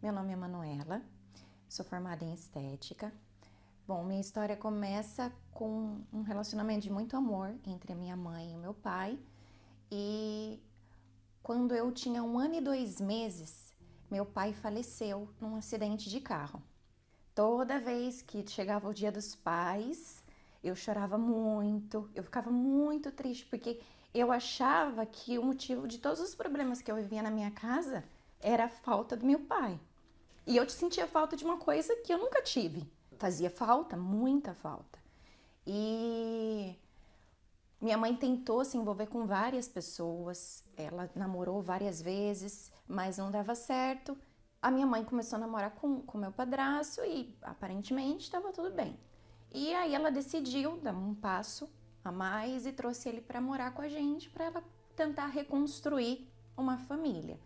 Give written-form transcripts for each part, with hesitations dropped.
Meu nome é Manuela, sou formada em estética. Bom, minha história começa com um relacionamento de muito amor entre a minha mãe e o meu pai. E quando eu tinha 1 ano e 2 meses, meu pai faleceu num acidente de carro. Toda vez que chegava o Dia dos Pais, eu chorava muito, eu ficava muito triste, porque eu achava que o motivo de todos os problemas que eu vivia na minha casa era a falta do meu pai. E eu sentia falta de uma coisa que eu nunca tive. Fazia falta, muita falta. E minha mãe tentou se envolver com várias pessoas, ela namorou várias vezes, mas não dava certo. A minha mãe começou a namorar com meu padrasto e aparentemente estava tudo bem. E aí ela decidiu dar um passo a mais e trouxe ele para morar com a gente, para ela tentar reconstruir uma família.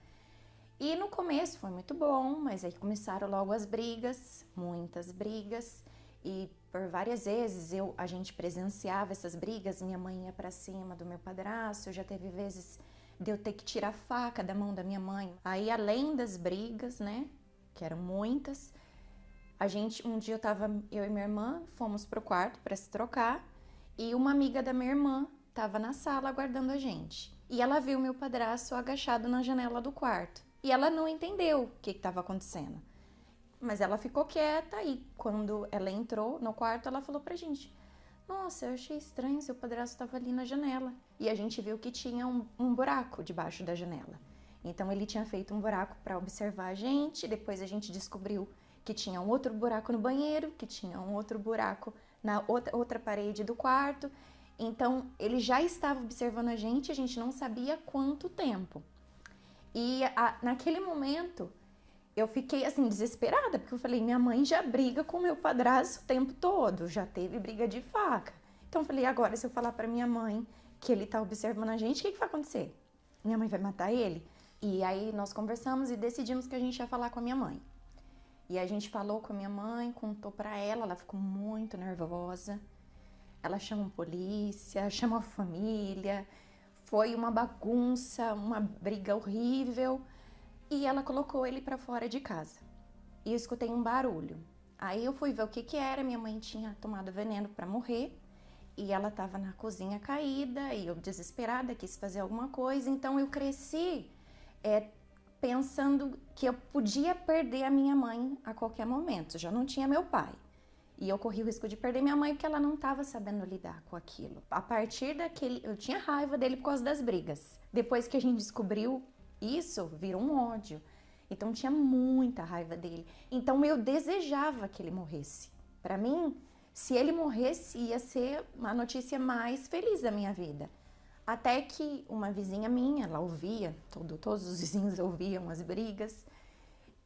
E no começo foi muito bom, mas aí começaram logo as brigas, muitas brigas, e por várias vezes a gente presenciava essas brigas, minha mãe ia pra cima do meu padrasto, já teve vezes de eu ter que tirar a faca da mão da minha mãe. Aí além das brigas, né, que eram muitas, um dia eu e minha irmã fomos pro quarto para se trocar, e uma amiga da minha irmã estava na sala aguardando a gente. E ela viu meu padrasto agachado na janela do quarto. E ela não entendeu o que estava acontecendo. Mas ela ficou quieta e quando ela entrou no quarto, ela falou pra gente: "Nossa, eu achei estranho, seu padrasto estava ali na janela." E a gente viu que tinha um buraco debaixo da janela. Então ele tinha feito um buraco para observar a gente, depois a gente descobriu que tinha um outro buraco no banheiro, que tinha um outro buraco na outra parede do quarto. Então ele já estava observando a gente não sabia quanto tempo. E naquele momento eu fiquei assim desesperada, porque eu falei, minha mãe já briga com meu padrasto o tempo todo, já teve briga de faca. Então eu falei, agora se eu falar pra minha mãe que ele tá observando a gente, o que vai acontecer? Minha mãe vai matar ele? E aí nós conversamos e decidimos que a gente ia falar com a minha mãe. E a gente falou com a minha mãe, contou pra ela ficou muito nervosa. Ela chamou a polícia, chamou a família. Foi uma bagunça, uma briga horrível. E ela colocou ele pra fora de casa. E eu escutei um barulho. Aí eu fui ver o que era. Minha mãe tinha tomado veneno pra morrer. E ela tava na cozinha caída. E eu desesperada, quis fazer alguma coisa. Então eu cresci pensando que eu podia perder a minha mãe a qualquer momento. Já não tinha meu pai. E eu corri o risco de perder minha mãe porque ela não estava sabendo lidar com aquilo. A partir daquele... Eu tinha raiva dele por causa das brigas. Depois que a gente descobriu isso, virou um ódio. Então tinha muita raiva dele. Então eu desejava que ele morresse. Para mim, se ele morresse, ia ser a notícia mais feliz da minha vida. Até que uma vizinha minha, ela ouvia, todos os vizinhos ouviam as brigas.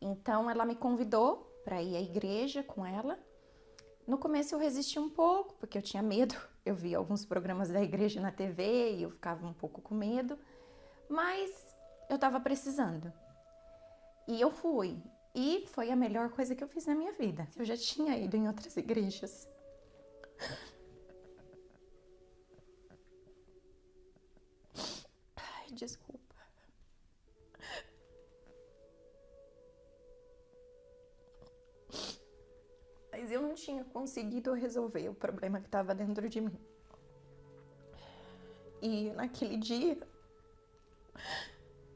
Então ela me convidou para ir à igreja com ela. No começo eu resisti um pouco, porque eu tinha medo. Eu via alguns programas da igreja na TV e eu ficava um pouco com medo. Mas eu estava precisando. E eu fui. E foi a melhor coisa que eu fiz na minha vida. Eu já tinha ido em outras igrejas. Ai, desculpa. Mas eu não tinha conseguido resolver o problema que estava dentro de mim. E naquele dia,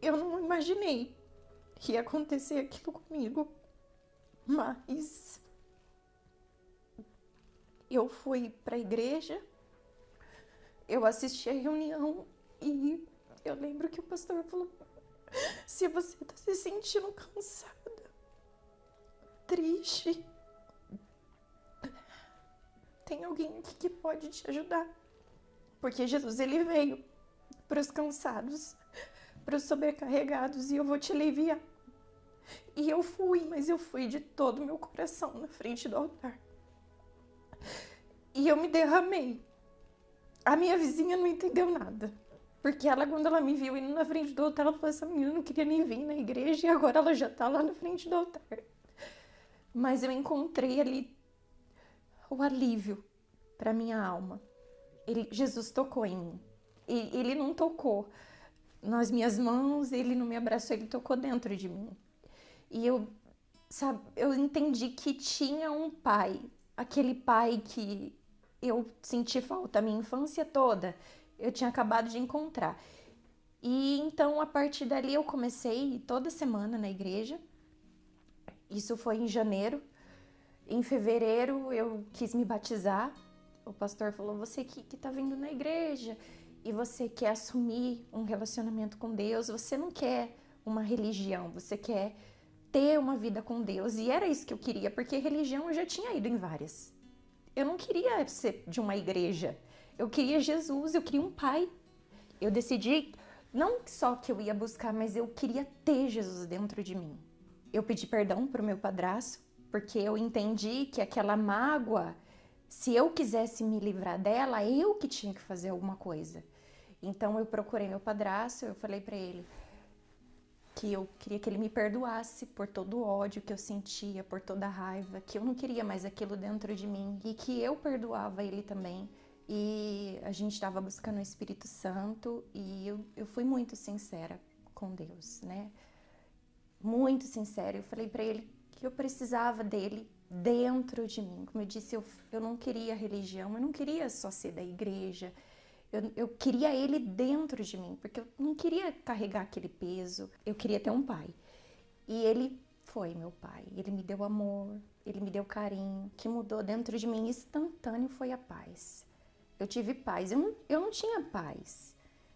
eu não imaginei que ia acontecer aquilo comigo. Mas eu fui para a igreja, eu assisti a reunião e eu lembro que o pastor falou: se você está se sentindo cansada, triste, tem alguém aqui que pode te ajudar. Porque Jesus, ele veio para os cansados, para os sobrecarregados, e eu vou te aliviar. E eu fui, mas eu fui de todo o meu coração na frente do altar. E eu me derramei. A minha vizinha não entendeu nada. Porque ela, quando ela me viu indo na frente do altar, ela falou: essa menina não queria nem vir na igreja e agora ela já tá lá na frente do altar. Mas eu encontrei ali o alívio para minha alma. Jesus tocou em mim. E ele não tocou nas minhas mãos, ele não me abraçou, ele tocou dentro de mim. E eu sabe, eu entendi que tinha um pai, aquele pai que eu senti falta a minha infância toda, eu tinha acabado de encontrar. E então, a partir dali, eu comecei toda semana na igreja. Isso foi em janeiro. Em fevereiro, eu quis me batizar. O pastor falou: você que tá vindo na igreja e você quer assumir um relacionamento com Deus, você não quer uma religião, você quer ter uma vida com Deus. E era isso que eu queria, porque religião eu já tinha ido em várias. Eu não queria ser de uma igreja. Eu queria Jesus, eu queria um pai. Eu decidi não só que eu ia buscar, mas eu queria ter Jesus dentro de mim. Eu pedi perdão para o meu padrasto, porque eu entendi que aquela mágoa, se eu quisesse me livrar dela, eu que tinha que fazer alguma coisa. Então eu procurei meu padrasto, eu falei para ele que eu queria que ele me perdoasse por todo o ódio que eu sentia, por toda a raiva, que eu não queria mais aquilo dentro de mim e que eu perdoava ele também. E a gente estava buscando o Espírito Santo e eu fui muito sincera com Deus, né? Muito sincera. Eu falei para ele que eu precisava dele dentro de mim. Como eu disse, eu não queria religião, eu não queria só ser da igreja. Eu queria ele dentro de mim, porque eu não queria carregar aquele peso. Eu queria ter um pai. E ele foi meu pai. Ele me deu amor, ele me deu carinho. O que mudou dentro de mim instantâneo foi a paz. Eu tive paz. Eu não tinha paz.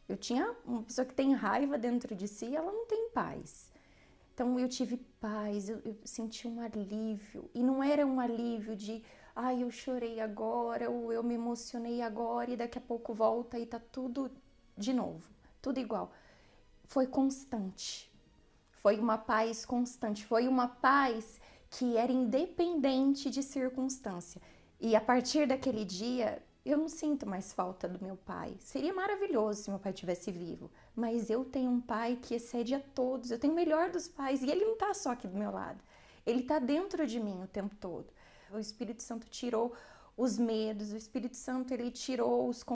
Eu tinha uma pessoa que tem raiva dentro de si, ela não tem paz. Então eu tive paz, eu senti um alívio. E não era um alívio de, ai, eu chorei agora, ou eu me emocionei agora e daqui a pouco volta e tá tudo de novo, tudo igual. Foi constante. Foi uma paz constante. Foi uma paz que era independente de circunstância. E a partir daquele dia, eu não sinto mais falta do meu pai. Seria maravilhoso se meu pai estivesse vivo, mas eu tenho um pai que excede a todos. Eu tenho o melhor dos pais e ele não está só aqui do meu lado. Ele está dentro de mim o tempo todo. O Espírito Santo tirou os medos, o Espírito Santo ele tirou os